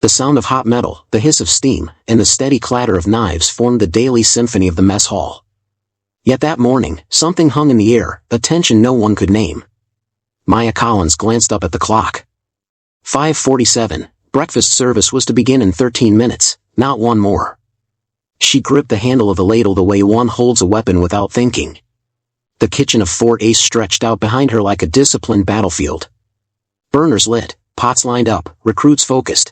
The sound of hot metal, the hiss of steam, and the steady clatter of knives formed the daily symphony of the mess hall. Yet that morning, something hung in the air, a tension no one could name. Maya Collins glanced up at the clock. 5:47, breakfast service was to begin in 13 minutes, not one more. She gripped the handle of the ladle the way one holds a weapon without thinking. The kitchen of Fort Ace stretched out behind her like a disciplined battlefield. Burners lit, pots lined up, recruits focused.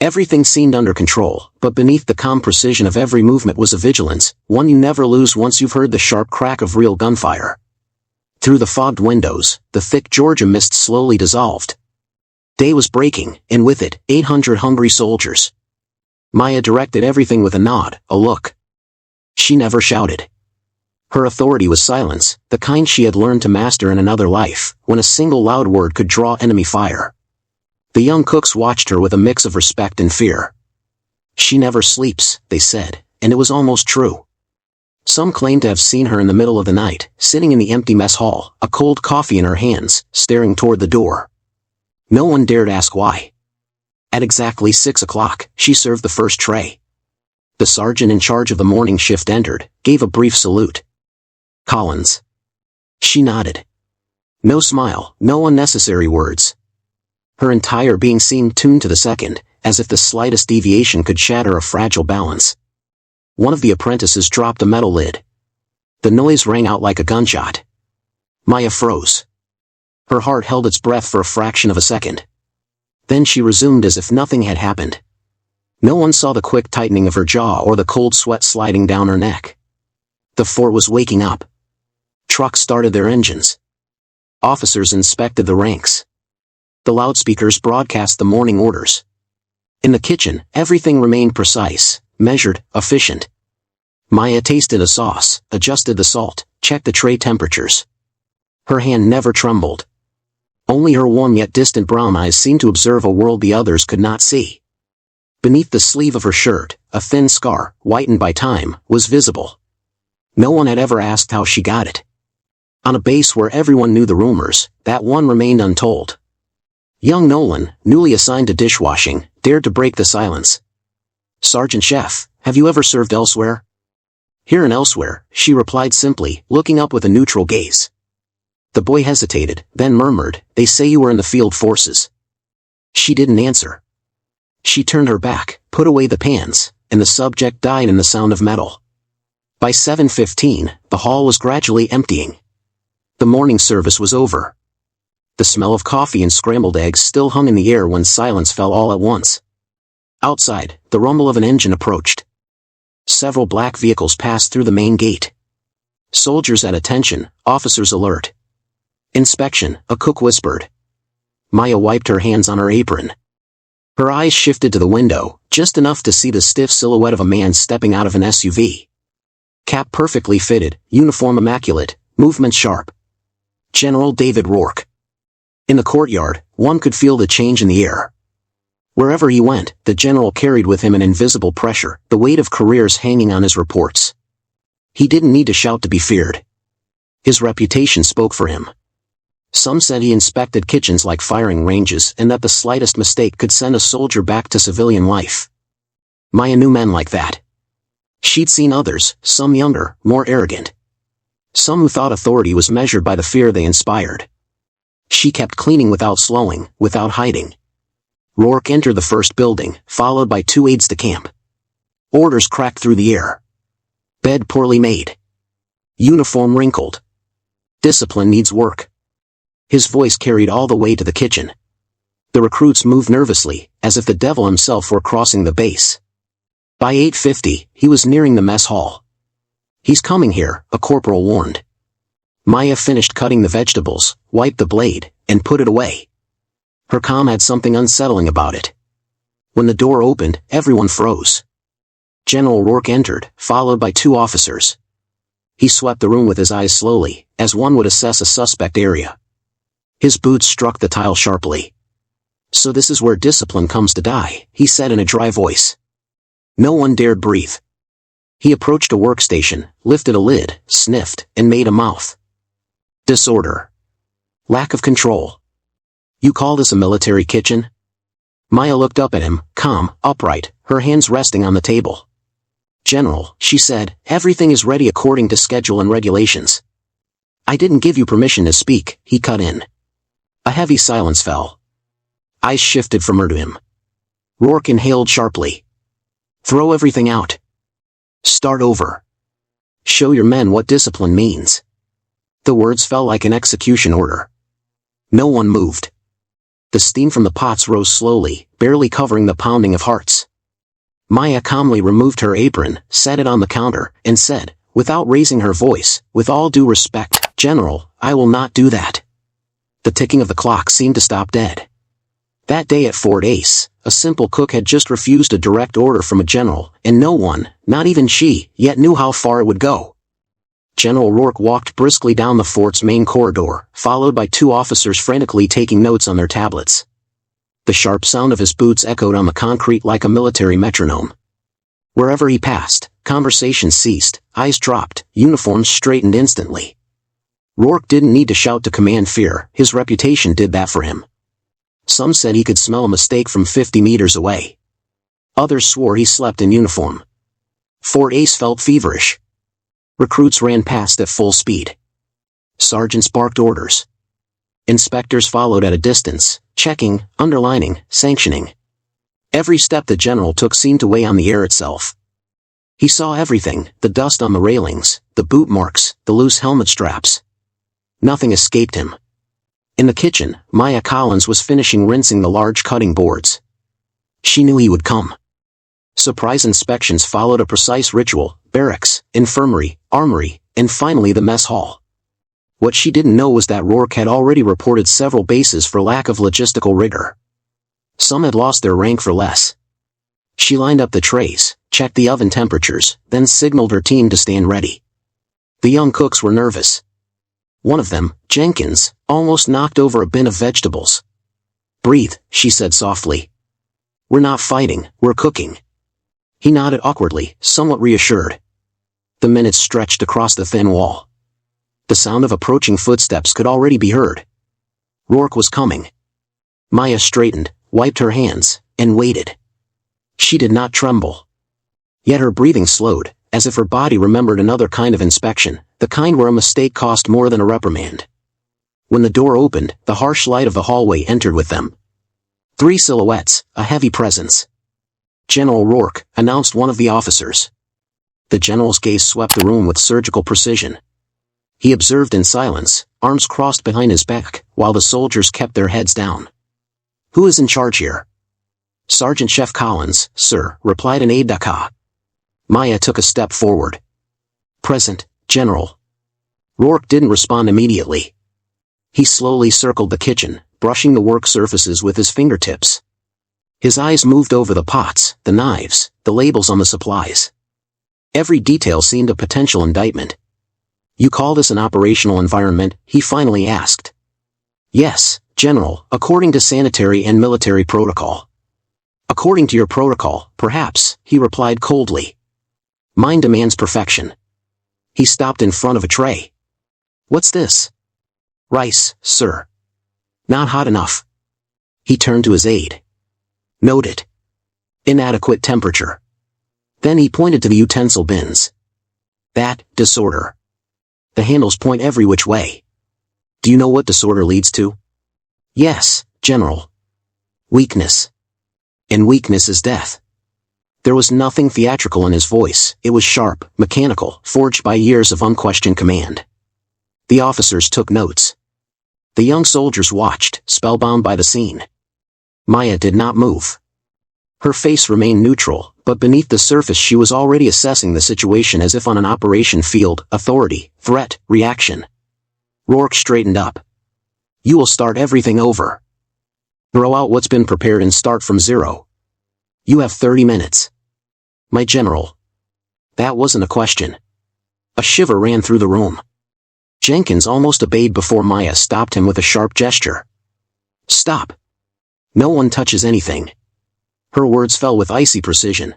Everything seemed under control, but beneath the calm precision of every movement was a vigilance, one you never lose once you've heard the sharp crack of real gunfire. Through the fogged windows, the thick Georgia mist slowly dissolved. Day was breaking, and with it, 800 hungry soldiers. Maya directed everything with a nod, a look. She never shouted. Her authority was silence, the kind she had learned to master in another life, when a single loud word could draw enemy fire. The young cooks watched her with a mix of respect and fear. She never sleeps, they said, and it was almost true. Some claimed to have seen her in the middle of the night, sitting in the empty mess hall, a cold coffee in her hands, staring toward the door. No one dared ask why. At exactly 6 o'clock, she served the first tray. The sergeant in charge of the morning shift entered, gave a brief salute. Collins. She nodded. No smile, no unnecessary words. Her entire being seemed tuned to the second, as if the slightest deviation could shatter a fragile balance. One of the apprentices dropped a metal lid. The noise rang out like a gunshot. Maya froze. Her heart held its breath for a fraction of a second. Then she resumed as if nothing had happened. No one saw the quick tightening of her jaw or the cold sweat sliding down her neck. The fort was waking up. Trucks started their engines. Officers inspected the ranks. The loudspeakers broadcast the morning orders. In the kitchen, everything remained precise, measured, efficient. Maya tasted a sauce, adjusted the salt, checked the tray temperatures. Her hand never trembled. Only her warm yet distant brown eyes seemed to observe a world the others could not see. Beneath the sleeve of her shirt, a thin scar, whitened by time, was visible. No one had ever asked how she got it. On a base where everyone knew the rumors, that one remained untold. Young Nolan, newly assigned to dishwashing, dared to break the silence. "Sergeant Chef, have you ever served elsewhere?" "Here and elsewhere," she replied simply, looking up with a neutral gaze. The boy hesitated, then murmured, "They say you were in the field forces." She didn't answer. She turned her back, put away the pans, and the subject died in the sound of metal. By 7:15, the hall was gradually emptying. The morning service was over. The smell of coffee and scrambled eggs still hung in the air when silence fell all at once. Outside, the rumble of an engine approached. Several black vehicles passed through the main gate. Soldiers at attention, officers alert. "Inspection," a cook whispered. Maya wiped her hands on her apron. Her eyes shifted to the window, just enough to see the stiff silhouette of a man stepping out of an SUV. Cap perfectly fitted, uniform immaculate, movement sharp. General David Rourke. In the courtyard, one could feel the change in the air. Wherever he went, the general carried with him an invisible pressure, the weight of careers hanging on his reports. He didn't need to shout to be feared. His reputation spoke for him. Some said he inspected kitchens like firing ranges and that the slightest mistake could send a soldier back to civilian life. Maya knew men like that. She'd seen others, some younger, more arrogant. Some who thought authority was measured by the fear they inspired. She kept cleaning without slowing, without hiding. Rourke entered the first building, followed by 2 aides-de-camp. Orders cracked through the air. Bed poorly made. Uniform wrinkled. Discipline needs work. His voice carried all the way to the kitchen. The recruits moved nervously, as if the devil himself were crossing the base. By 8:50, he was nearing the mess hall. "He's coming here," a corporal warned. Maya finished cutting the vegetables, wiped the blade, and put it away. Her calm had something unsettling about it. When the door opened, everyone froze. General Rourke entered, followed by 2 officers. He swept the room with his eyes slowly, as one would assess a suspect area. His boots struck the tile sharply. "So this is where discipline comes to die," he said in a dry voice. No one dared breathe. He approached a workstation, lifted a lid, sniffed, and made a mouth. "Disorder. Lack of control. You call this a military kitchen?" Maya looked up at him, calm, upright, her hands resting on the table. "General," she said, "everything is ready according to schedule and regulations." "I didn't give you permission to speak," he cut in. A heavy silence fell. Eyes shifted from her to him. Rourke inhaled sharply. "Throw everything out. Start over. Show your men what discipline means." The words fell like an execution order. No one moved. The steam from the pots rose slowly, barely covering the pounding of hearts. Maya calmly removed her apron, set it on the counter, and said, without raising her voice, "With all due respect, General, I will not do that." The ticking of the clock seemed to stop dead. That day at Fort Ace, a simple cook had just refused a direct order from a general, and no one, not even she, yet knew how far it would go. General Rourke walked briskly down the fort's main corridor, followed by two officers frantically taking notes on their tablets. The sharp sound of his boots echoed on the concrete like a military metronome. Wherever he passed, conversations ceased, eyes dropped, uniforms straightened instantly. Rourke didn't need to shout to command fear, his reputation did that for him. Some said he could smell a mistake from 50 meters away. Others swore he slept in uniform. Fort Ace felt feverish. Recruits ran past at full speed. Sergeants barked orders. Inspectors followed at a distance, checking, underlining, sanctioning. Every step the general took seemed to weigh on the air itself. He saw everything, the dust on the railings, the boot marks, the loose helmet straps. Nothing escaped him. In the kitchen, Maya Collins was finishing rinsing the large cutting boards. She knew he would come. Surprise inspections followed a precise ritual: barracks, infirmary, armory, and finally the mess hall. What she didn't know was that Rourke had already reported several bases for lack of logistical rigor. Some had lost their rank for less. She lined up the trays, checked the oven temperatures, then signaled her team to stand ready. The young cooks were nervous. One of them, Jenkins, almost knocked over a bin of vegetables. "Breathe," she said softly. "We're not fighting, we're cooking." He nodded awkwardly, somewhat reassured. The minutes stretched across the thin wall. The sound of approaching footsteps could already be heard. Rourke was coming. Maya straightened, wiped her hands, and waited. She did not tremble. Yet her breathing slowed, as if her body remembered another kind of inspection, the kind where a mistake cost more than a reprimand. When the door opened, the harsh light of the hallway entered with them. 3 silhouettes, a heavy presence. "General Rourke," announced one of the officers. The general's gaze swept the room with surgical precision. He observed in silence, arms crossed behind his back, while the soldiers kept their heads down. "Who is in charge here?" "Sergeant Chef Collins, sir," replied an aide-de-camp. Maya took a step forward. "Present, General." Rourke didn't respond immediately. He slowly circled the kitchen, brushing the work surfaces with his fingertips. His eyes moved over the pots, the knives, the labels on the supplies. Every detail seemed a potential indictment. "You call this an operational environment?" he finally asked. "Yes, General, according to sanitary and military protocol." "According to your protocol, perhaps," he replied coldly. "Mine demands perfection." He stopped in front of a tray. "What's this?" "Rice, sir." "Not hot enough." He turned to his aide. "Noted. Inadequate temperature." Then he pointed to the utensil bins. "That, disorder. The handles point every which way. Do you know what disorder leads to?" "Yes, General. Weakness. And weakness is death." There was nothing theatrical in his voice, it was sharp, mechanical, forged by years of unquestioned command. The officers took notes. The young soldiers watched, spellbound by the scene. Maya did not move. Her face remained neutral, but beneath the surface she was already assessing the situation as if on an operation field: authority, threat, reaction. Rourke straightened up. "You will start everything over. Throw out what's been prepared and start from zero. You have 30 minutes. My general." That wasn't a question. A shiver ran through the room. Jenkins almost obeyed before Maya stopped him with a sharp gesture. "Stop. No one touches anything." Her words fell with icy precision.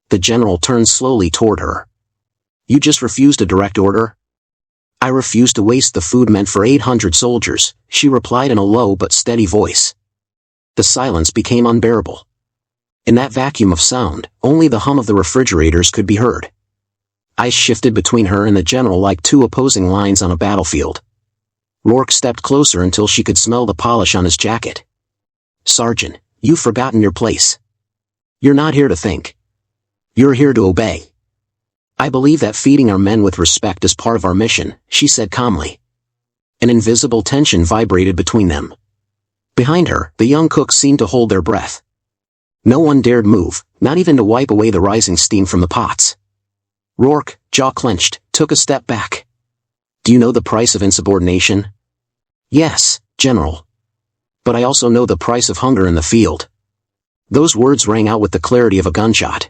The general turned slowly toward her. "You just refused a direct order?" "I refuse to waste the food meant for 800 soldiers," she replied in a low but steady voice. The silence became unbearable. In that vacuum of sound, only the hum of the refrigerators could be heard. Ice shifted between her and the general like two opposing lines on a battlefield. Rourke stepped closer until she could smell the polish on his jacket. "Sergeant, you've forgotten your place. You're not here to think. You're here to obey." "I believe that feeding our men with respect is part of our mission," she said calmly. An invisible tension vibrated between them. Behind her, the young cooks seemed to hold their breath. No one dared move, not even to wipe away the rising steam from the pots. Rourke, jaw clenched, took a step back. "Do you know the price of insubordination?" "Yes, General. But I also know the price of hunger in the field." Those words rang out with the clarity of a gunshot.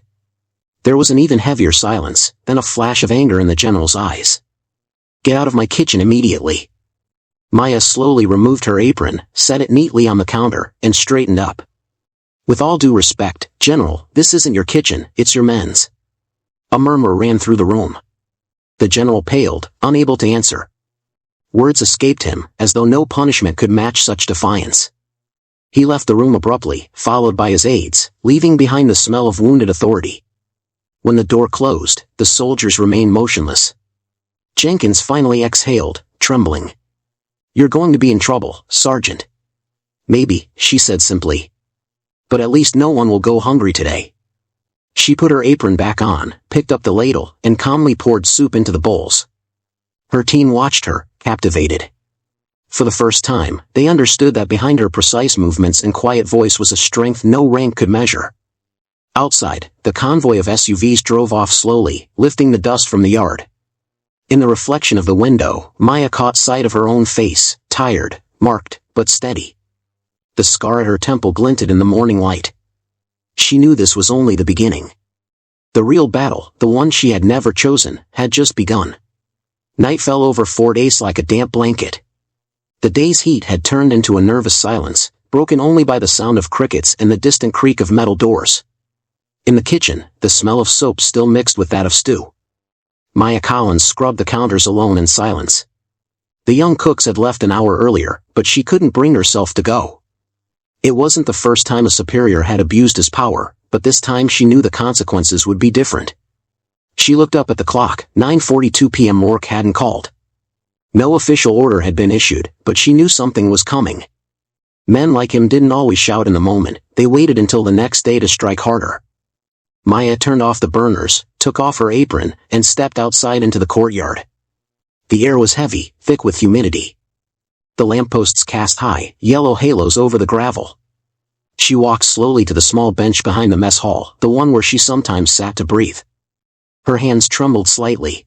There was an even heavier silence, then a flash of anger in the general's eyes. "Get out of my kitchen immediately." Maya slowly removed her apron, set it neatly on the counter, and straightened up. "With all due respect, General, this isn't your kitchen, it's your men's." A murmur ran through the room. The general paled, unable to answer. Words escaped him, as though no punishment could match such defiance. He left the room abruptly, followed by his aides, leaving behind the smell of wounded authority. When the door closed, the soldiers remained motionless. Jenkins finally exhaled, trembling. "You're going to be in trouble, Sergeant." "Maybe," she said simply. "But at least no one will go hungry today." She put her apron back on, picked up the ladle, and calmly poured soup into the bowls. Her team watched her, captivated. For the first time, they understood that behind her precise movements and quiet voice was a strength no rank could measure. Outside, the convoy of SUVs drove off slowly, lifting the dust from the yard. In the reflection of the window, Maya caught sight of her own face, tired, marked, but steady. The scar at her temple glinted in the morning light. She knew this was only the beginning. The real battle, the one she had never chosen, had just begun. Night fell over Fort Ace like a damp blanket. The day's heat had turned into a nervous silence, broken only by the sound of crickets and the distant creak of metal doors. In the kitchen, the smell of soap still mixed with that of stew. Maya Collins scrubbed the counters alone in silence. The young cooks had left an hour earlier, but she couldn't bring herself to go. It wasn't the first time a superior had abused his power, but this time she knew the consequences would be different. She looked up at the clock. 9:42 p.m. Rourke hadn't called. No official order had been issued, but she knew something was coming. Men like him didn't always shout in the moment, they waited until the next day to strike harder. Maya turned off the burners, took off her apron, and stepped outside into the courtyard. The air was heavy, thick with humidity. The lampposts cast high, yellow halos over the gravel. She walked slowly to the small bench behind the mess hall, the one where she sometimes sat to breathe. Her hands trembled slightly.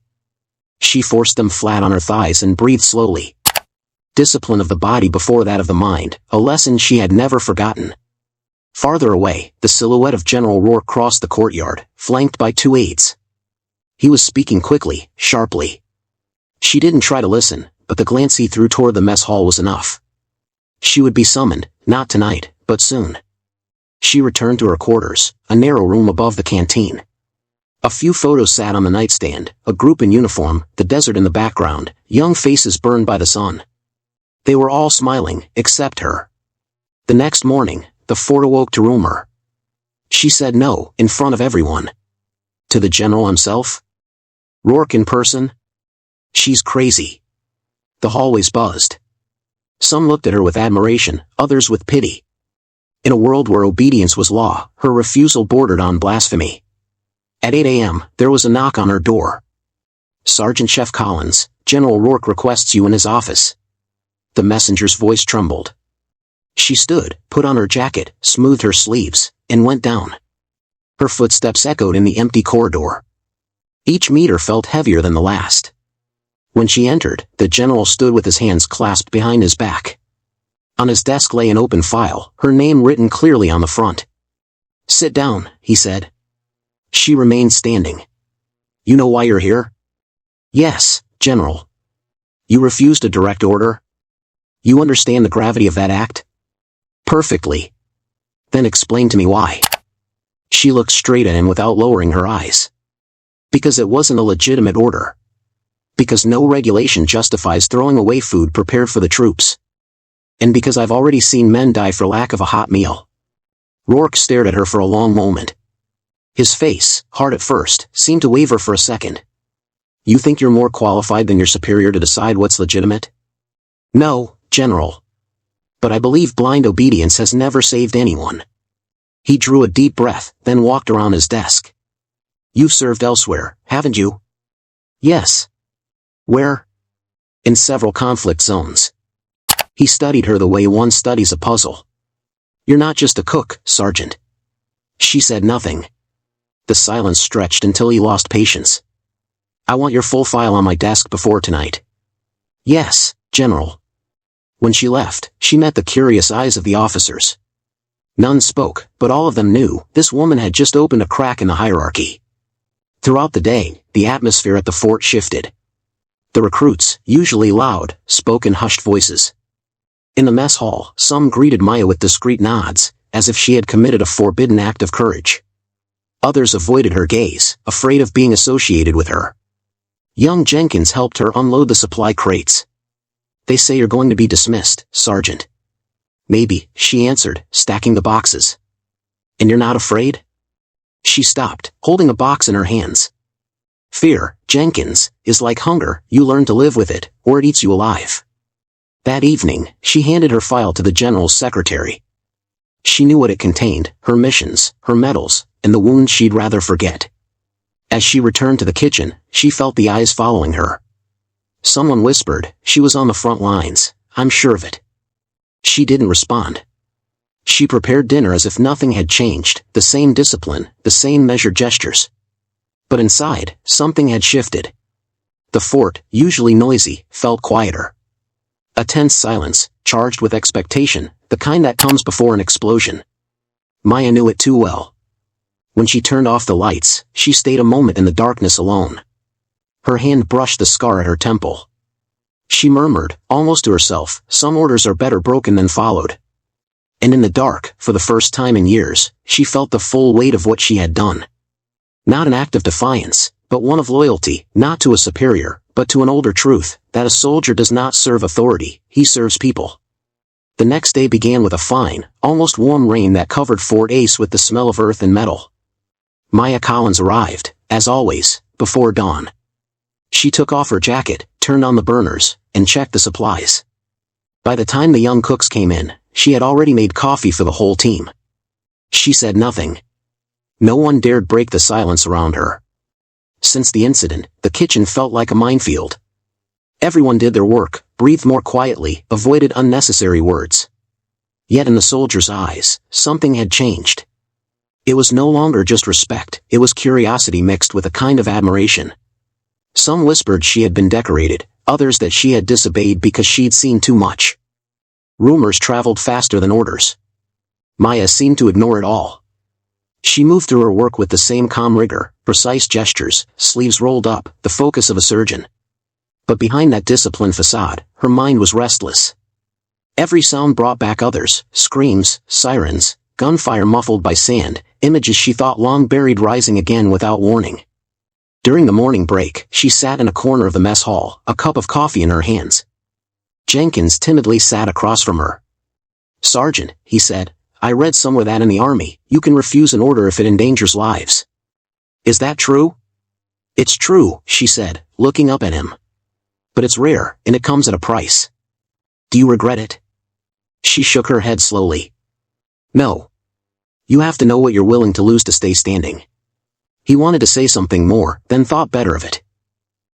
She forced them flat on her thighs and breathed slowly. Discipline of the body before that of the mind, a lesson she had never forgotten. Farther away, the silhouette of General Rourke crossed the courtyard, flanked by two aides. He was speaking quickly, sharply. She didn't try to listen, but the glance he threw toward the mess hall was enough. She would be summoned, not tonight, but soon. She returned to her quarters, a narrow room above the canteen. A few photos sat on the nightstand, a group in uniform, the desert in the background, young faces burned by the sun. They were all smiling, except her. The next morning, the fort awoke to rumor. She said no, in front of everyone. To the general himself? Rourke in person? She's crazy. The hallways buzzed. Some looked at her with admiration, others with pity. In a world where obedience was law, her refusal bordered on blasphemy. At 8 a.m., there was a knock on her door. "Sergeant Chef Collins, General Rourke requests you in his office." The messenger's voice trembled. She stood, put on her jacket, smoothed her sleeves, and went down. Her footsteps echoed in the empty corridor. Each meter felt heavier than the last. When she entered, the general stood with his hands clasped behind his back. On his desk lay an open file, her name written clearly on the front. "Sit down," he said. She remained standing. "You know why you're here?" "Yes, General." "You refused a direct order?" "You understand the gravity of that act?" "Perfectly." "Then explain to me why." She looked straight at him without lowering her eyes. "Because it wasn't a legitimate order. Because no regulation justifies throwing away food prepared for the troops." And because I've already seen men die for lack of a hot meal. Rourke stared at her for a long moment. His face, hard at first, seemed to waver for a second. You think you're more qualified than your superior to decide what's legitimate? No, General. But I believe blind obedience has never saved anyone. He drew a deep breath, then walked around his desk. You've served elsewhere, haven't you? Yes. Where? In several conflict zones. He studied her the way one studies a puzzle. You're not just a cook, Sergeant. She said nothing. The silence stretched until he lost patience. I want your full file on my desk before tonight. Yes, General. When she left, she met the curious eyes of the officers. None spoke, but all of them knew this woman had just opened a crack in the hierarchy. Throughout the day, the atmosphere at the fort shifted. The recruits, usually loud, spoke in hushed voices. In the mess hall, some greeted Maya with discreet nods, as if she had committed a forbidden act of courage. Others avoided her gaze, afraid of being associated with her. Young Jenkins helped her unload the supply crates. They say you're going to be dismissed, Sergeant. Maybe, she answered, stacking the boxes. And you're not afraid? She stopped, holding a box in her hands. Fear, Jenkins, is like hunger, you learn to live with it, or it eats you alive. That evening, she handed her file to the General's secretary. She knew what it contained, her missions, her medals, and the wounds she'd rather forget. As she returned to the kitchen, she felt the eyes following her. Someone whispered, she was on the front lines, I'm sure of it. She didn't respond. She prepared dinner as if nothing had changed, the same discipline, the same measured gestures. But inside, something had shifted. The fort, usually noisy, felt quieter. A tense silence, charged with expectation, the kind that comes before an explosion. Maya knew it too well. When she turned off the lights, she stayed a moment in the darkness alone. Her hand brushed the scar at her temple. She murmured, almost to herself, some orders are better broken than followed. And in the dark, for the first time in years, she felt the full weight of what she had done. Not an act of defiance, but one of loyalty, not to a superior, but to an older truth, that a soldier does not serve authority, he serves people. The next day began with a fine, almost warm rain that covered Fort Ace with the smell of earth and metal. Maya Collins arrived, as always, before dawn. She took off her jacket, turned on the burners, and checked the supplies. By the time the young cooks came in, she had already made coffee for the whole team. She said nothing. No one dared break the silence around her. Since the incident, the kitchen felt like a minefield. Everyone did their work, breathed more quietly, avoided unnecessary words. Yet in the soldiers' eyes, something had changed. It was no longer just respect, it was curiosity mixed with a kind of admiration. Some whispered she had been decorated, others that she had disobeyed because she'd seen too much. Rumors traveled faster than orders. Maya seemed to ignore it all. She moved through her work with the same calm rigor, precise gestures, sleeves rolled up, the focus of a surgeon. But behind that disciplined facade, her mind was restless. Every sound brought back others, screams, sirens, gunfire muffled by sand, images she thought long buried rising again without warning. During the morning break, she sat in a corner of the mess hall, a cup of coffee in her hands. Jenkins timidly sat across from her. Sergeant, he said, I read somewhere that in the Army, you can refuse an order if it endangers lives. Is that true? It's true, she said, looking up at him. But it's rare, and it comes at a price. Do you regret it? She shook her head slowly. No. You have to know what you're willing to lose to stay standing. He wanted to say something more, then thought better of it.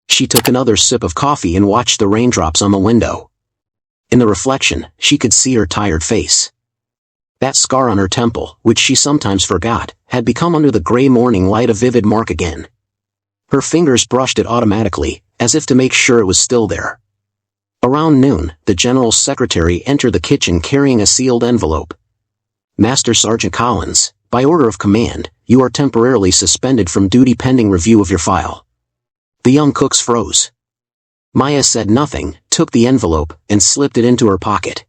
She took another sip of coffee and watched the raindrops on the window. In the reflection, she could see her tired face. That scar on her temple, which she sometimes forgot, had become under the gray morning light a vivid mark again. Her fingers brushed it automatically, as if to make sure it was still there. Around noon, the General's secretary entered the kitchen carrying a sealed envelope. Master Sergeant Collins, by order of command, you are temporarily suspended from duty pending review of your file. The young cooks froze. Maya said nothing, took the envelope, and slipped it into her pocket.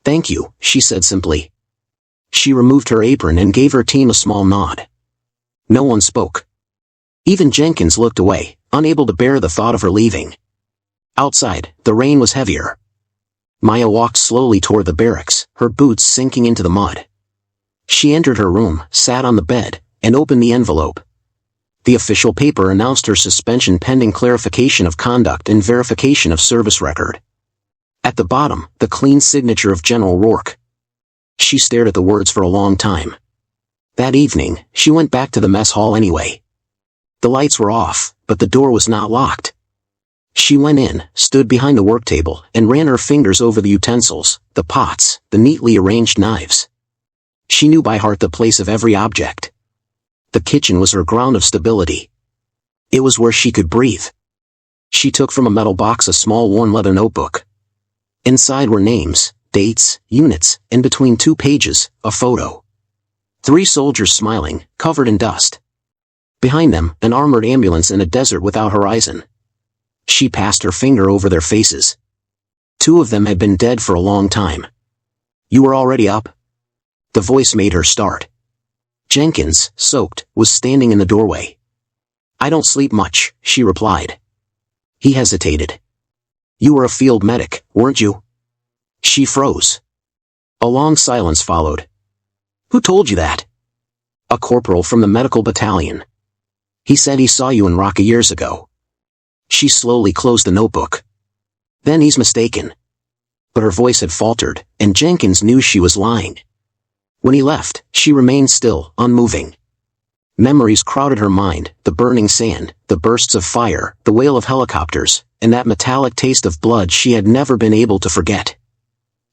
Thank you, she said simply. She removed her apron and gave her team a small nod. No one spoke. Even Jenkins looked away, unable to bear the thought of her leaving. Outside, the rain was heavier. Maya walked slowly toward the barracks, her boots sinking into the mud. She entered her room, sat on the bed, and opened the envelope. The official paper announced her suspension pending clarification of conduct and verification of service record. At the bottom, the clean signature of General Rourke. She stared at the words for a long time. That evening, she went back to the mess hall anyway. The lights were off, but the door was not locked. She went in, stood behind the work table, and ran her fingers over the utensils, the pots, the neatly arranged knives. She knew by heart the place of every object. The kitchen was her ground of stability. It was where she could breathe. She took from a metal box a small worn leather notebook. Inside were names, dates, units, and between 2 pages, a photo. 3 soldiers smiling, covered in dust. Behind them, an armored ambulance in a desert without horizon. She passed her finger over their faces. 2 of them had been dead for a long time. "You were already up?" The voice made her start. Jenkins, soaked, was standing in the doorway. "I don't sleep much," she replied. He hesitated. "You were a field medic, weren't you?" She froze. A long silence followed. "Who told you that?" "A corporal from the medical battalion. He said he saw you in Raqqa years ago." She slowly closed the notebook. "Then he's mistaken." But her voice had faltered, and Jenkins knew she was lying. When he left, she remained still, unmoving. Memories crowded her mind, the burning sand, the bursts of fire, the wail of helicopters, and that metallic taste of blood she had never been able to forget.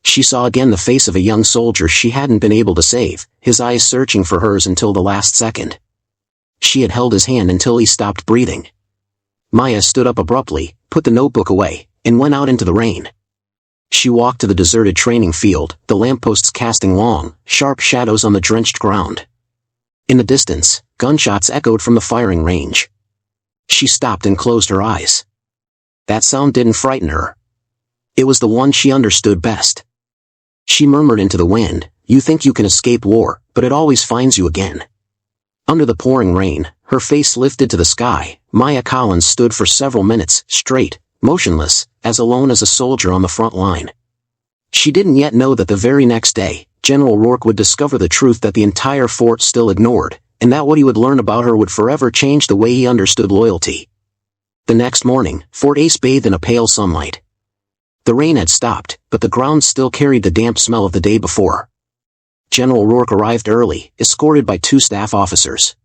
She saw again the face of a young soldier she hadn't been able to save, his eyes searching for hers until the last second. She had held his hand until he stopped breathing. Maya stood up abruptly, put the notebook away, and went out into the rain. She walked to the deserted training field, the lampposts casting long, sharp shadows on the drenched ground. In the distance, gunshots echoed from the firing range. She stopped and closed her eyes. That sound didn't frighten her. It was the one she understood best. She murmured into the wind, "You think you can escape war, but it always finds you again." Under the pouring rain, her face lifted to the sky, Maya Collins stood for several minutes, straight, motionless, as alone as a soldier on the front line. She didn't yet know that the very next day, General Rourke would discover the truth that the entire fort still ignored, and that what he would learn about her would forever change the way he understood loyalty. The next morning, Fort Ace bathed in a pale sunlight. The rain had stopped, but the ground still carried the damp smell of the day before. General Rourke arrived early, escorted by 2 staff officers.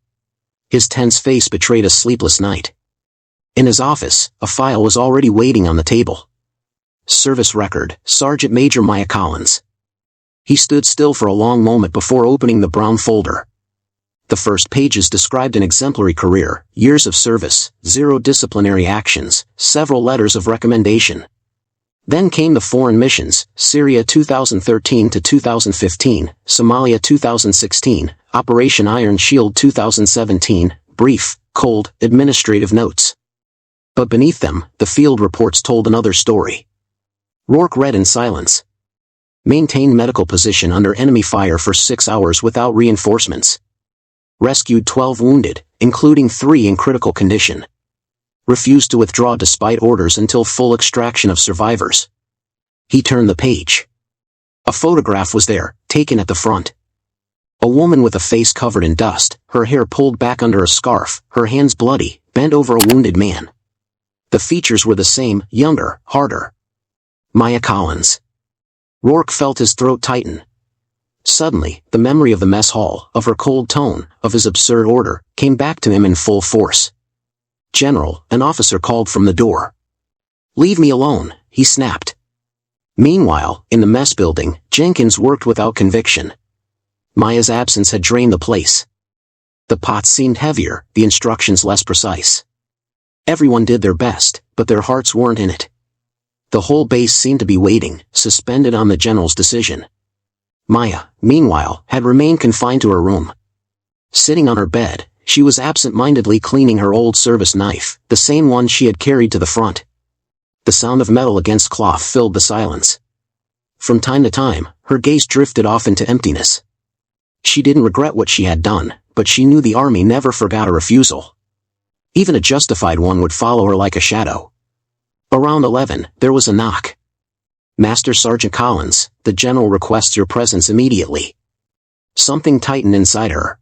His tense face betrayed a sleepless night. In his office, a file was already waiting on the table. Service record, Sergeant Major Maya Collins. He stood still for a long moment before opening the brown folder. The first pages described an exemplary career, years of service, 0 disciplinary actions, several letters of recommendation. Then came the foreign missions, Syria 2013 to 2015, Somalia 2016, Operation Iron Shield 2017, brief, cold, administrative notes. But beneath them, the field reports told another story. Rourke read in silence. Maintained medical position under enemy fire for 6 hours without reinforcements. Rescued 12 wounded, including 3 in critical condition. Refused to withdraw despite orders until full extraction of survivors. He turned the page. A photograph was there, taken at the front. A woman with a face covered in dust, her hair pulled back under a scarf, her hands bloody, bent over a wounded man. The features were the same, younger, harder. Maya Collins. Rourke felt his throat tighten. Suddenly, the memory of the mess hall, of her cold tone, of his absurd order, came back to him in full force. "General," an officer called from the door. "Leave me alone," he snapped. Meanwhile, in the mess building, Jenkins worked without conviction. Maya's absence had drained the place. The pots seemed heavier, the instructions less precise. Everyone did their best, but their hearts weren't in it. The whole base seemed to be waiting, suspended on the general's decision. Maya, meanwhile, had remained confined to her room. Sitting on her bed, she was absent-mindedly cleaning her old service knife, the same one she had carried to the front. The sound of metal against cloth filled the silence. From time to time, her gaze drifted off into emptiness. She didn't regret what she had done, but she knew the army never forgot a refusal. Even a justified one would follow her like a shadow. Around 11, there was a knock. Master Sergeant Collins, the general requests your presence immediately. Something tightened inside her.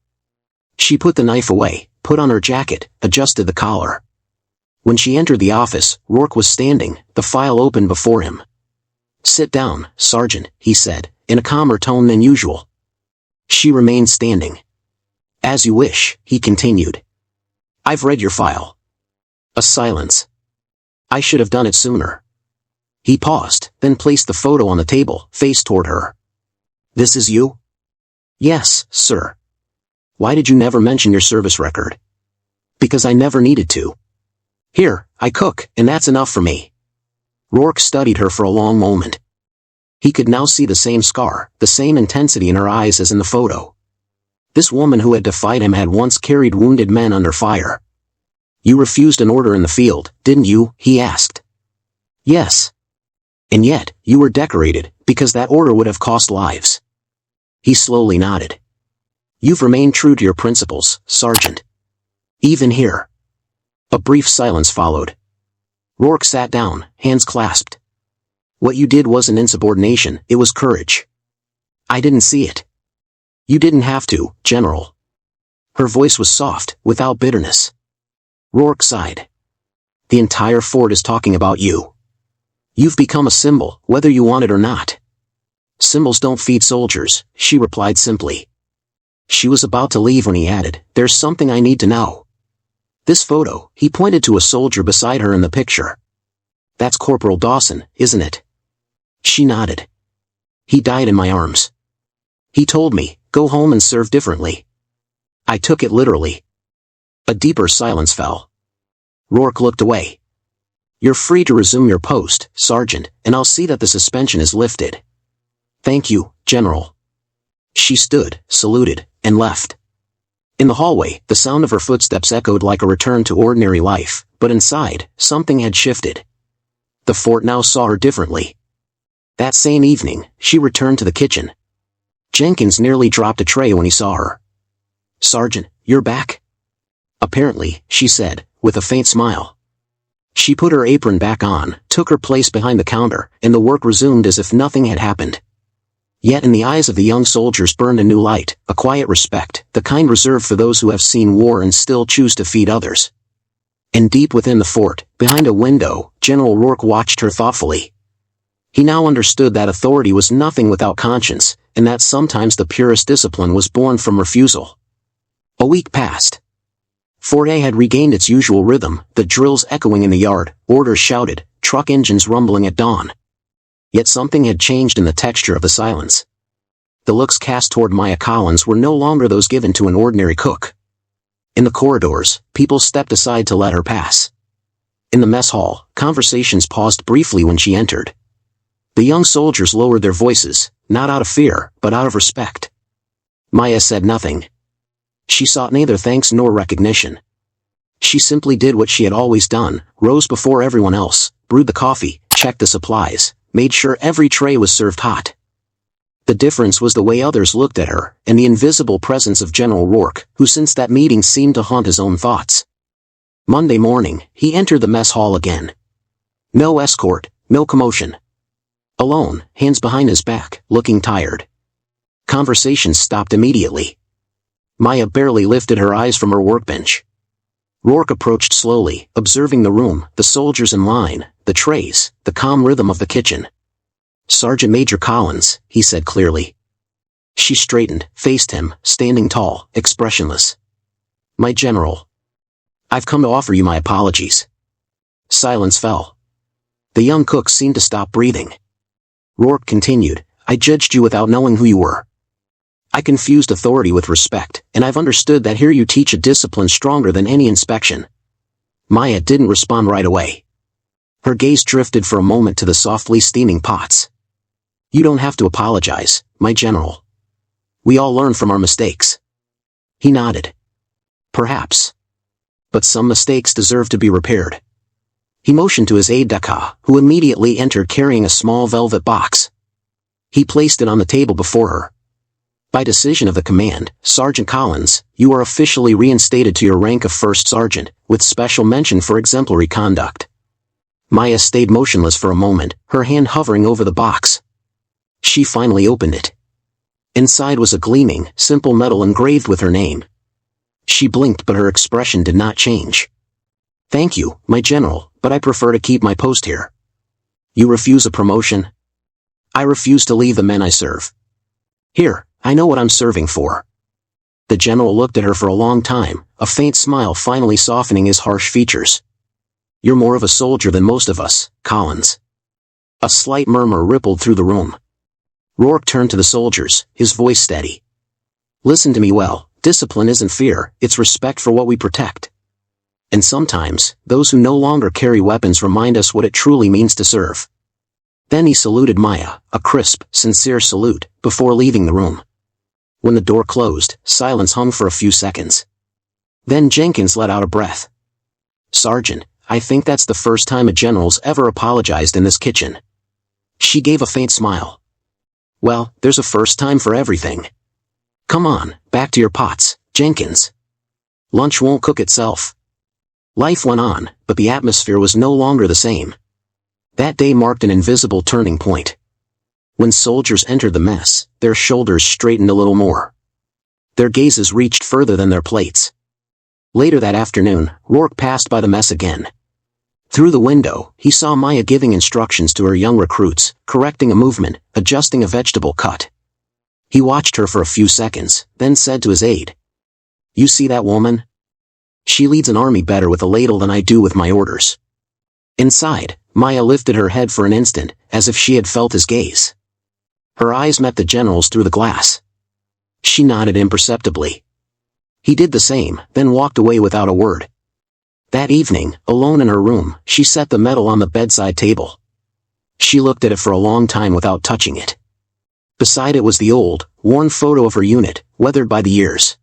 She put the knife away, put on her jacket, adjusted the collar. When she entered the office, Rourke was standing, the file open before him. "Sit down, Sergeant," he said, in a calmer tone than usual. She remained standing. "As you wish," he continued. "I've read your file." A silence. "I should have done it sooner." He paused, then placed the photo on the table, face toward her. "This is you?" "Yes, sir." "Why did you never mention your service record?" "Because I never needed to. Here, I cook, and that's enough for me." Rourke studied her for a long moment. He could now see the same scar, the same intensity in her eyes as in the photo. This woman who had defied him had once carried wounded men under fire. "You refused an order in the field, didn't you?" he asked. "Yes. And yet, you were decorated, because that order would have cost lives." He slowly nodded. "You've remained true to your principles, Sergeant. Even here." A brief silence followed. Rourke sat down, hands clasped. "What you did wasn't insubordination, it was courage." "I didn't see it." "You didn't have to, General." Her voice was soft, without bitterness. Rourke sighed. "The entire fort is talking about you. You've become a symbol, whether you want it or not." "Symbols don't feed soldiers," she replied simply. She was about to leave when he added, "There's something I need to know. This photo," he pointed to a soldier beside her in the picture. "That's Corporal Dawson, isn't it?" She nodded. "He died in my arms. He told me, go home and serve differently. I took it literally." A deeper silence fell. Rourke looked away. "You're free to resume your post, Sergeant, and I'll see that the suspension is lifted." "Thank you, General." She stood, saluted, and left. In the hallway, the sound of her footsteps echoed like a return to ordinary life, but inside, something had shifted. The fort now saw her differently. That same evening, she returned to the kitchen. Jenkins nearly dropped a tray when he saw her. "Sergeant, you're back?" "Apparently," she said, with a faint smile. She put her apron back on, took her place behind the counter, and the work resumed as if nothing had happened. Yet in the eyes of the young soldiers burned a new light, a quiet respect, the kind reserved for those who have seen war and still choose to feed others. And deep within the fort, behind a window, General Rourke watched her thoughtfully. He now understood that authority was nothing without conscience, and that sometimes the purest discipline was born from refusal. A week passed. Fort A had regained its usual rhythm, the drills echoing in the yard, orders shouted, truck engines rumbling at dawn. Yet something had changed in the texture of the silence. The looks cast toward Maya Collins were no longer those given to an ordinary cook. In the corridors, people stepped aside to let her pass. In the mess hall, conversations paused briefly when she entered. The young soldiers lowered their voices, not out of fear, but out of respect. Maya said nothing. She sought neither thanks nor recognition. She simply did what she had always done, rose before everyone else, brewed the coffee, checked the supplies, made sure every tray was served hot. The difference was the way others looked at her, and the invisible presence of General Rourke, who since that meeting seemed to haunt his own thoughts. Monday morning, he entered the mess hall again. No escort, no commotion. Alone, hands behind his back, looking tired. Conversations stopped immediately. Maya barely lifted her eyes from her workbench. Rourke approached slowly, observing the room, the soldiers in line, the trays, the calm rhythm of the kitchen. "Sergeant Major Collins," he said clearly. She straightened, faced him, standing tall, expressionless. "My general. I've come to offer you my apologies." Silence fell. The young cook seemed to stop breathing. Rourke continued, "I judged you without knowing who you were. I confused authority with respect, and I've understood that here you teach a discipline stronger than any inspection." Maya didn't respond right away. Her gaze drifted for a moment to the softly steaming pots. "You don't have to apologize, my general. We all learn from our mistakes." He nodded. "Perhaps. But some mistakes deserve to be repaired." He motioned to his aide-de-camp, who immediately entered carrying a small velvet box. He placed it on the table before her. "By decision of the command, Sergeant Collins, you are officially reinstated to your rank of First Sergeant, with special mention for exemplary conduct." Maya stayed motionless for a moment, her hand hovering over the box. She finally opened it. Inside was a gleaming, simple metal engraved with her name. She blinked, but her expression did not change. "Thank you, my general, but I prefer to keep my post here." "You refuse a promotion?" "I refuse to leave the men I serve." "Here, I know what I'm serving for." The general looked at her for a long time, a faint smile finally softening his harsh features. "You're more of a soldier than most of us, Collins." A slight murmur rippled through the room. Rourke turned to the soldiers, his voice steady. "Listen to me well, discipline isn't fear, it's respect for what we protect. And sometimes, those who no longer carry weapons remind us what it truly means to serve." Then he saluted Maya, a crisp, sincere salute, before leaving the room. When the door closed, silence hung for a few seconds. Then Jenkins let out a breath. "Sergeant, I think that's the first time a general's ever apologized in this kitchen." She gave a faint smile. "Well, there's a first time for everything. Come on, back to your pots, Jenkins. Lunch won't cook itself." Life went on, but the atmosphere was no longer the same. That day marked an invisible turning point. When soldiers entered the mess, their shoulders straightened a little more. Their gazes reached further than their plates. Later that afternoon, Rourke passed by the mess again. Through the window, he saw Maya giving instructions to her young recruits, correcting a movement, adjusting a vegetable cut. He watched her for a few seconds, then said to his aide, "You see that woman? She leads an army better with a ladle than I do with my orders." Inside, Maya lifted her head for an instant, as if she had felt his gaze. Her eyes met the general's through the glass. She nodded imperceptibly. He did the same, then walked away without a word. That evening, alone in her room, she set the medal on the bedside table. She looked at it for a long time without touching it. Beside it was the old, worn photo of her unit, weathered by the years.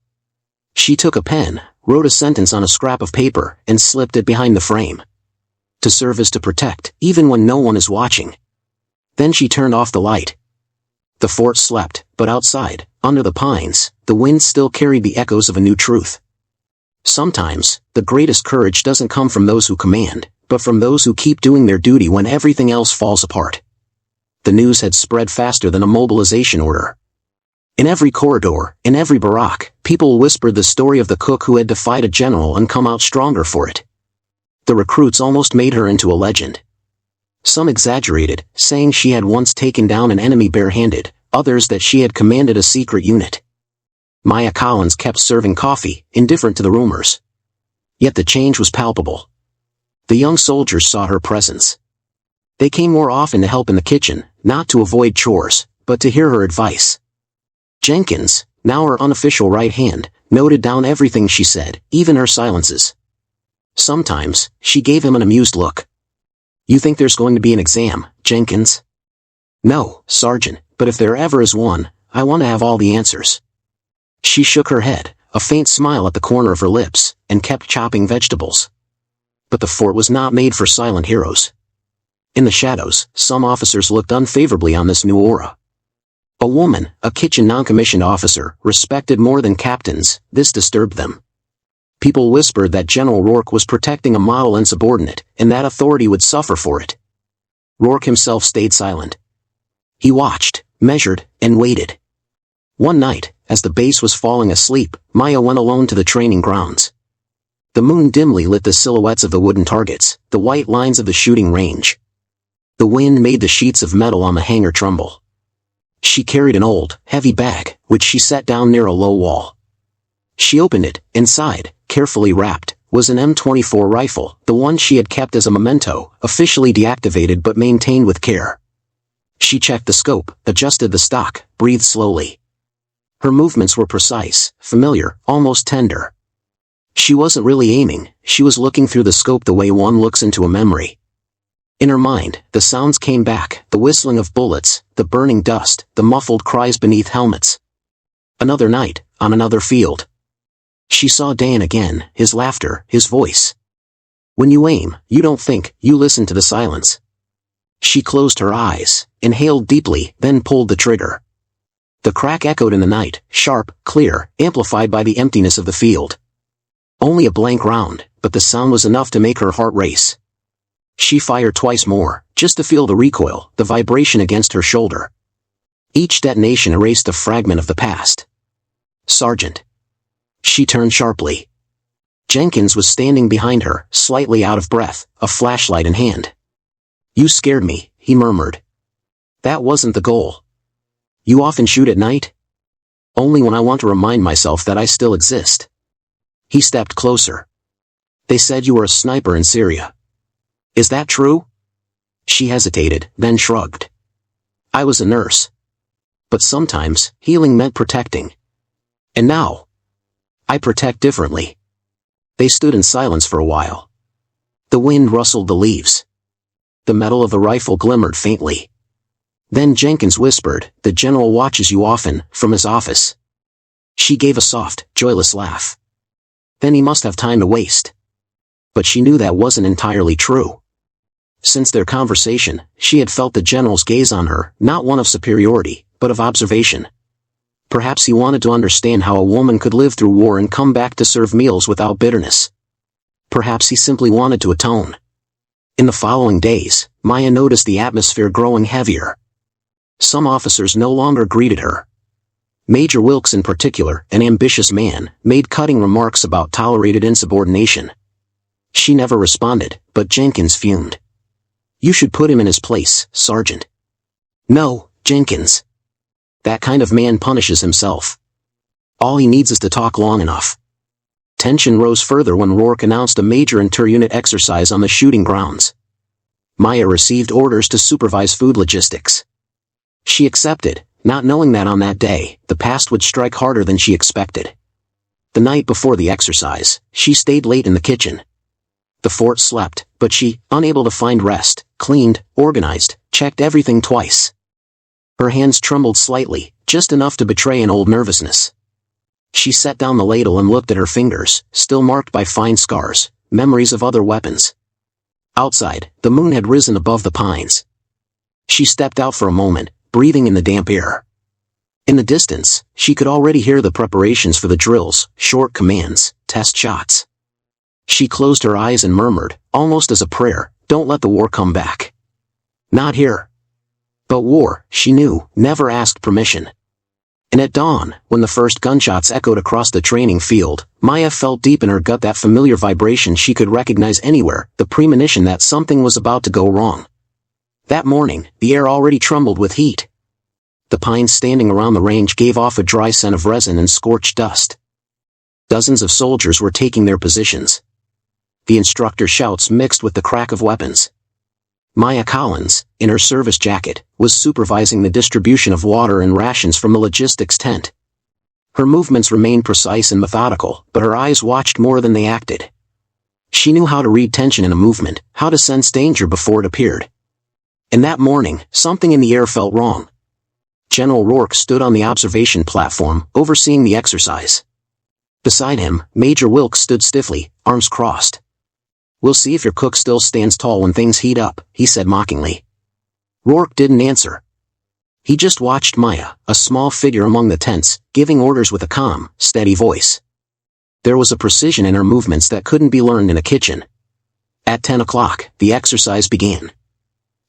She took a pen, wrote a sentence on a scrap of paper, and slipped it behind the frame. To serve is to protect, even when no one is watching. Then she turned off the light. The fort slept, but outside, under the pines, the wind still carried the echoes of a new truth. Sometimes, the greatest courage doesn't come from those who command, but from those who keep doing their duty when everything else falls apart. The news had spread faster than a mobilization order. In every corridor, in every barrack, people whispered the story of the cook who had defied a general and come out stronger for it. The recruits almost made her into a legend. Some exaggerated, saying she had once taken down an enemy barehanded, others that she had commanded a secret unit. Maya Collins kept serving coffee, indifferent to the rumors. Yet the change was palpable. The young soldiers saw her presence. They came more often to help in the kitchen, not to avoid chores, but to hear her advice. Jenkins, now her unofficial right hand, noted down everything she said, even her silences. Sometimes, she gave him an amused look. "You think there's going to be an exam, Jenkins?" "No, Sergeant, but if there ever is one, I want to have all the answers." She shook her head, a faint smile at the corner of her lips, and kept chopping vegetables. But the fort was not made for silent heroes. In the shadows, some officers looked unfavorably on this new aura. A woman, a kitchen non-commissioned officer, respected more than captains, this disturbed them. People whispered that General Rourke was protecting a model insubordinate, and that authority would suffer for it. Rourke himself stayed silent. He watched, measured, and waited. One night, as the base was falling asleep, Maya went alone to the training grounds. The moon dimly lit the silhouettes of the wooden targets, the white lines of the shooting range. The wind made the sheets of metal on the hangar tremble. She carried an old, heavy bag, which she set down near a low wall. She opened it. Inside, carefully wrapped, was an M24 rifle, the one she had kept as a memento, officially deactivated but maintained with care. She checked the scope, adjusted the stock, breathed slowly. Her movements were precise, familiar, almost tender. She wasn't really aiming, she was looking through the scope the way one looks into a memory. In her mind, the sounds came back, the whistling of bullets, the burning dust, the muffled cries beneath helmets. Another night, on another field. She saw Dan again, his laughter, his voice. When you aim, you don't think, you listen to the silence. She closed her eyes, inhaled deeply, then pulled the trigger. The crack echoed in the night, sharp, clear, amplified by the emptiness of the field. Only a blank round, but the sound was enough to make her heart race. She fired twice more, just to feel the recoil, the vibration against her shoulder. Each detonation erased a fragment of the past. "Sergeant." She turned sharply. Jenkins was standing behind her, slightly out of breath, a flashlight in hand. "You scared me," he murmured. "That wasn't the goal." "You often shoot at night?" "Only when I want to remind myself that I still exist." He stepped closer. "They said you were a sniper in Syria. Is that true?" She hesitated, then shrugged. "I was a nurse. But sometimes, healing meant protecting. And now, I protect differently." They stood in silence for a while. The wind rustled the leaves. The metal of the rifle glimmered faintly. Then Jenkins whispered, "The general watches you often, from his office." She gave a soft, joyless laugh. Then he must have time to waste. But she knew that wasn't entirely true. Since their conversation, she had felt the general's gaze on her, not one of superiority, but of observation. Perhaps he wanted to understand how a woman could live through war and come back to serve meals without bitterness. Perhaps he simply wanted to atone. In the following days, Maya noticed the atmosphere growing heavier. Some officers no longer greeted her. Major Wilkes in particular, an ambitious man, made cutting remarks about tolerated insubordination. She never responded, but Jenkins fumed. "You should put him in his place, Sergeant." "No, Jenkins. That kind of man punishes himself. All he needs is to talk long enough." Tension rose further when Rourke announced a major inter-unit exercise on the shooting grounds. Maya received orders to supervise food logistics. She accepted, not knowing that on that day, the past would strike harder than she expected. The night before the exercise, she stayed late in the kitchen. The fort slept, but she, unable to find rest, cleaned, organized, checked everything twice. Her hands trembled slightly, just enough to betray an old nervousness. She set down the ladle and looked at her fingers, still marked by fine scars, memories of other weapons. Outside, the moon had risen above the pines. She stepped out for a moment, breathing in the damp air. In the distance, she could already hear the preparations for the drills, short commands, test shots. She closed her eyes and murmured, almost as a prayer, "Don't let the war come back." Not here. But war, she knew, never asked permission. And at dawn, when the first gunshots echoed across the training field, Maya felt deep in her gut that familiar vibration she could recognize anywhere, the premonition that something was about to go wrong. That morning, the air already trembled with heat. The pines standing around the range gave off a dry scent of resin and scorched dust. Dozens of soldiers were taking their positions. The instructor's shouts mixed with the crack of weapons. Maya Collins, in her service jacket, was supervising the distribution of water and rations from the logistics tent. Her movements remained precise and methodical, but her eyes watched more than they acted. She knew how to read tension in a movement, how to sense danger before it appeared. And that morning, something in the air felt wrong. General Rourke stood on the observation platform, overseeing the exercise. Beside him, Major Wilkes stood stiffly, arms crossed. "We'll see if your cook still stands tall when things heat up," he said mockingly. Rourke didn't answer. He just watched Maya, a small figure among the tents, giving orders with a calm, steady voice. There was a precision in her movements that couldn't be learned in a kitchen. At 10 o'clock, the exercise began.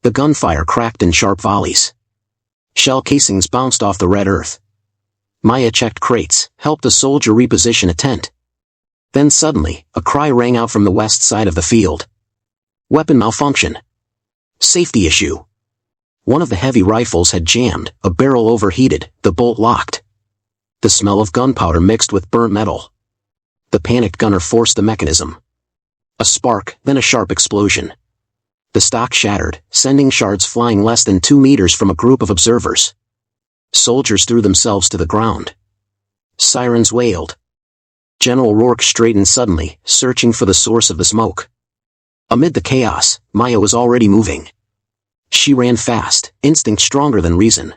The gunfire cracked in sharp volleys. Shell casings bounced off the red earth. Maya checked crates, helped a soldier reposition a tent. Then suddenly, a cry rang out from the west side of the field. "Weapon malfunction. Safety issue." One of the heavy rifles had jammed, a barrel overheated, the bolt locked. The smell of gunpowder mixed with burnt metal. The panicked gunner forced the mechanism. A spark, then a sharp explosion. The stock shattered, sending shards flying less than 2 meters from a group of observers. Soldiers threw themselves to the ground. Sirens wailed. General Rourke straightened suddenly, searching for the source of the smoke. Amid the chaos, Maya was already moving. She ran fast, instinct stronger than reason.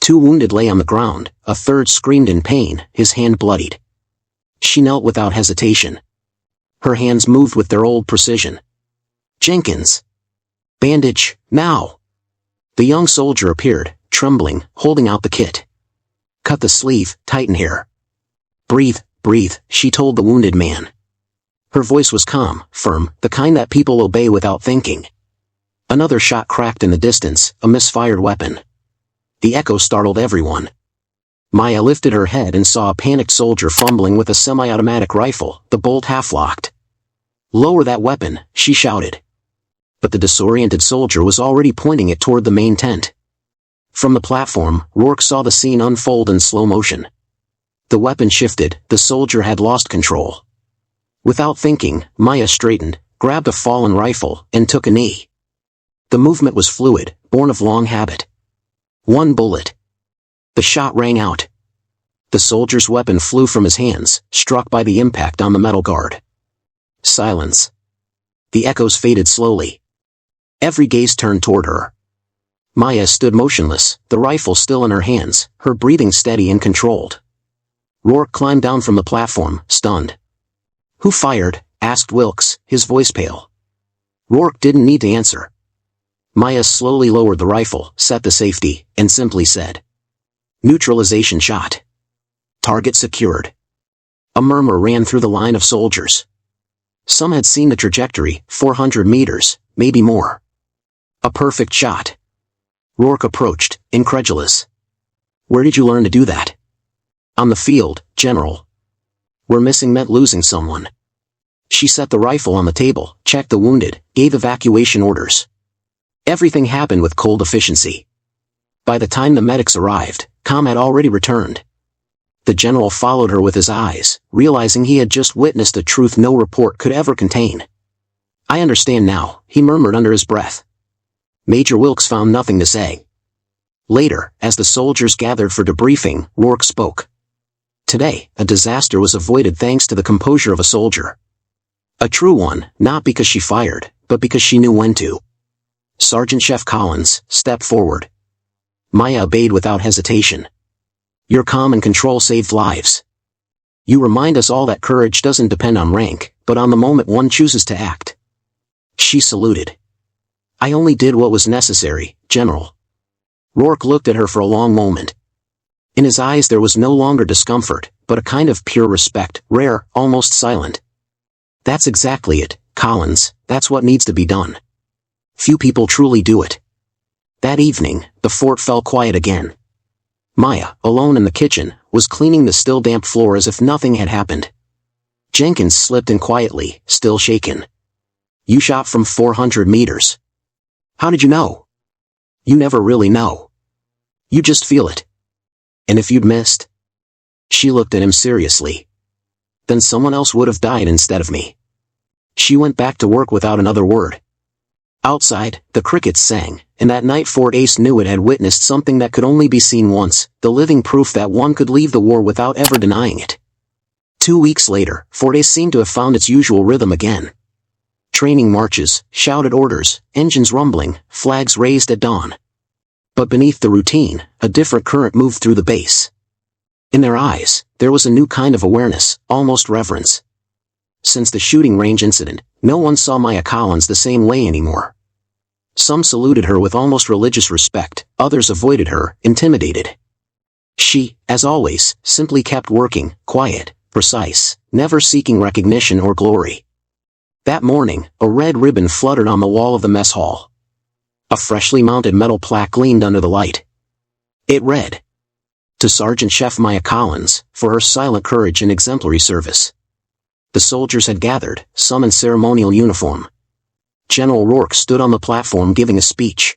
2 wounded lay on the ground, a third screamed in pain, his hand bloodied. She knelt without hesitation. Her hands moved with their old precision. "Jenkins! Bandage, now!" The young soldier appeared, trembling, holding out the kit. "Cut the sleeve, tighten here." "Breathe, breathe," she told the wounded man. Her voice was calm, firm, the kind that people obey without thinking. Another shot cracked in the distance, a misfired weapon. The echo startled everyone. Maya lifted her head and saw a panicked soldier fumbling with a semi-automatic rifle, the bolt half-locked. "Lower that weapon," she shouted. But the disoriented soldier was already pointing it toward the main tent. From the platform, Rourke saw the scene unfold in slow motion. The weapon shifted, the soldier had lost control. Without thinking, Maya straightened, grabbed a fallen rifle, and took a knee. The movement was fluid, born of long habit. One bullet. The shot rang out. The soldier's weapon flew from his hands, struck by the impact on the metal guard. Silence. The echoes faded slowly. Every gaze turned toward her. Maya stood motionless, the rifle still in her hands, her breathing steady and controlled. Rourke climbed down from the platform, stunned. "Who fired?" asked Wilkes, his voice pale. Rourke didn't need to answer. Maya slowly lowered the rifle, set the safety, and simply said, "Neutralization shot. Target secured." A murmur ran through the line of soldiers. Some had seen the trajectory, 400 meters, maybe more. A perfect shot. Rourke approached, incredulous. "Where did you learn to do that?" "On the field, General." "Where missing meant losing someone." She set the rifle on the table, checked the wounded, gave evacuation orders. Everything happened with cold efficiency. By the time the medics arrived, calm had already returned. The general followed her with his eyes, realizing he had just witnessed a truth no report could ever contain. "I understand now," he murmured under his breath. Major Wilkes found nothing to say. Later, as the soldiers gathered for debriefing, Rourke spoke. "Today, a disaster was avoided thanks to the composure of a soldier. A true one, not because she fired, but because she knew when to." Sergeant Chef Collins stepped forward. Maya obeyed without hesitation. "Your calm and control saved lives. You remind us all that courage doesn't depend on rank, but on the moment one chooses to act." She saluted. "I only did what was necessary, General." Rourke looked at her for a long moment. In his eyes there was no longer discomfort, but a kind of pure respect, rare, almost silent. "That's exactly it, Collins, that's what needs to be done. Few people truly do it." That evening, the fort fell quiet again. Maya, alone in the kitchen, was cleaning the still damp floor as if nothing had happened. Jenkins slipped in quietly, still shaken. "You shot from 400 meters. How did you know?" "You never really know. You just feel it. And if you'd missed?" She looked at him seriously. "Then someone else would have died instead of me." She went back to work without another word. Outside, the crickets sang, and that night Fort Ace knew it had witnessed something that could only be seen once, the living proof that one could leave the war without ever denying it. 2 weeks later, Fort Ace seemed to have found its usual rhythm again. Training marches, shouted orders, engines rumbling, flags raised at dawn. But beneath the routine, a different current moved through the base. In their eyes, there was a new kind of awareness, almost reverence. Since the shooting range incident, no one saw Maya Collins the same way anymore. Some saluted her with almost religious respect, others avoided her, intimidated. She, as always, simply kept working, quiet, precise, never seeking recognition or glory. That morning, a red ribbon fluttered on the wall of the mess hall. A freshly mounted metal plaque gleamed under the light. It read, "To Sergeant Chef Maya Collins, for her silent courage and exemplary service." The soldiers had gathered, some in ceremonial uniform. General Rourke stood on the platform giving a speech.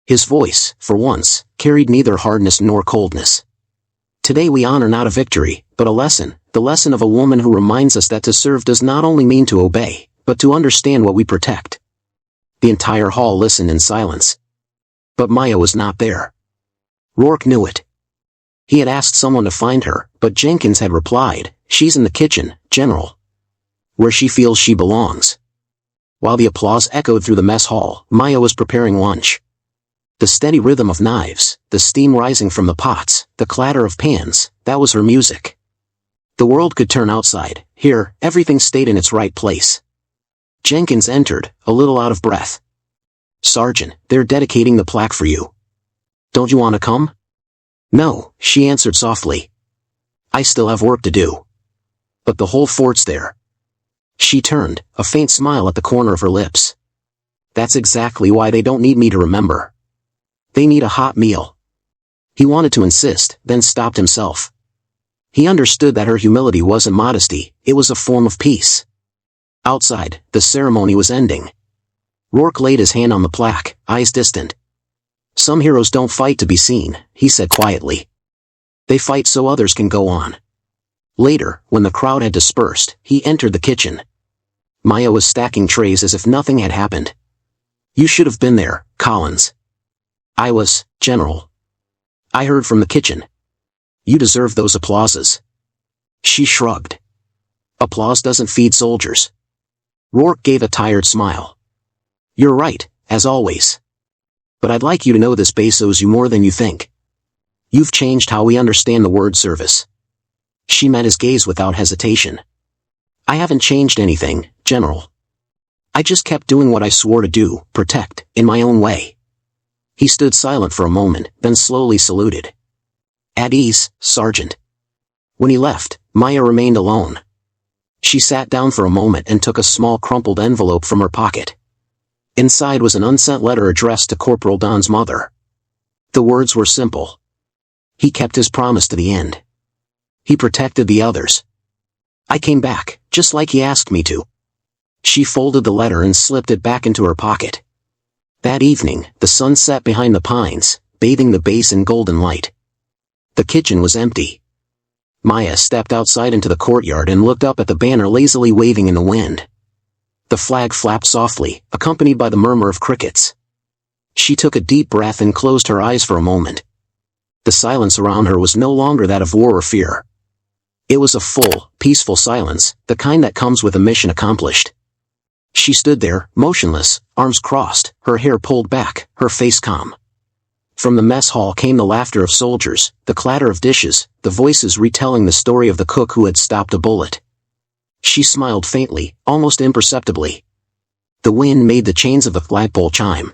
His voice, for once, carried neither hardness nor coldness. "Today we honor not a victory, but a lesson, the lesson of a woman who reminds us that to serve does not only mean to obey, but to understand what we protect." The entire hall listened in silence. But Maya was not there. Rourke knew it. He had asked someone to find her, but Jenkins had replied, "She's in the kitchen, General. Where she feels she belongs." While the applause echoed through the mess hall, Maya was preparing lunch. The steady rhythm of knives, the steam rising from the pots, the clatter of pans, that was her music. The world could turn outside. Here, everything stayed in its right place. Jenkins entered, a little out of breath. "Sergeant, they're dedicating the plaque for you. Don't you want to come?" "No," she answered softly. "I still have work to do. But the whole fort's there." She turned, a faint smile at the corner of her lips. That's exactly why they don't need me to remember. They need a hot meal. He wanted to insist, then stopped himself. He understood that her humility wasn't modesty, it was a form of peace. Outside, the ceremony was ending. Rourke laid his hand on the plaque, eyes distant. Some heroes don't fight to be seen, he said quietly. They fight so others can go on. Later, when the crowd had dispersed, he entered the kitchen. Maya was stacking trays as if nothing had happened. You should have been there, Collins. I was, General. I heard from the kitchen. You deserve those applauses. She shrugged. Applause doesn't feed soldiers. Rourke gave a tired smile. You're right, as always. But I'd like you to know this base owes you more than you think. You've changed how we understand the word service. She met his gaze without hesitation. I haven't changed anything, General. I just kept doing what I swore to do, protect, in my own way. He stood silent for a moment, then slowly saluted. At ease, Sergeant. When he left, Maya remained alone. She sat down for a moment and took a small crumpled envelope from her pocket. Inside was an unsent letter addressed to Corporal Don's mother. The words were simple. He kept his promise to the end. He protected the others. I came back, just like he asked me to. She folded the letter and slipped it back into her pocket. That evening, the sun set behind the pines, bathing the base in golden light. The kitchen was empty. Maya stepped outside into the courtyard and looked up at the banner lazily waving in the wind. The flag flapped softly, accompanied by the murmur of crickets. She took a deep breath and closed her eyes for a moment. The silence around her was no longer that of war or fear. It was a full, peaceful silence, the kind that comes with a mission accomplished. She stood there, motionless, arms crossed, her hair pulled back, her face calm. From the mess hall came the laughter of soldiers, the clatter of dishes, the voices retelling the story of the cook who had stopped a bullet. She smiled faintly, almost imperceptibly. The wind made the chains of the flagpole chime.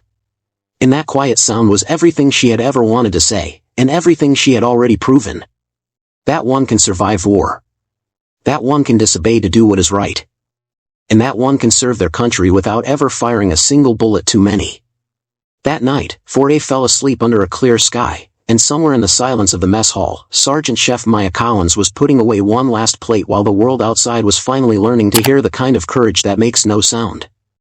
In that quiet sound was everything she had ever wanted to say, and everything she had already proven. That one can survive war. That one can disobey to do what is right. And that one can serve their country without ever firing a single bullet too many. That night, Forte fell asleep under a clear sky, and somewhere in the silence of the mess hall, Sergeant Chef Maya Collins was putting away one last plate while the world outside was finally learning to hear the kind of courage that makes no sound.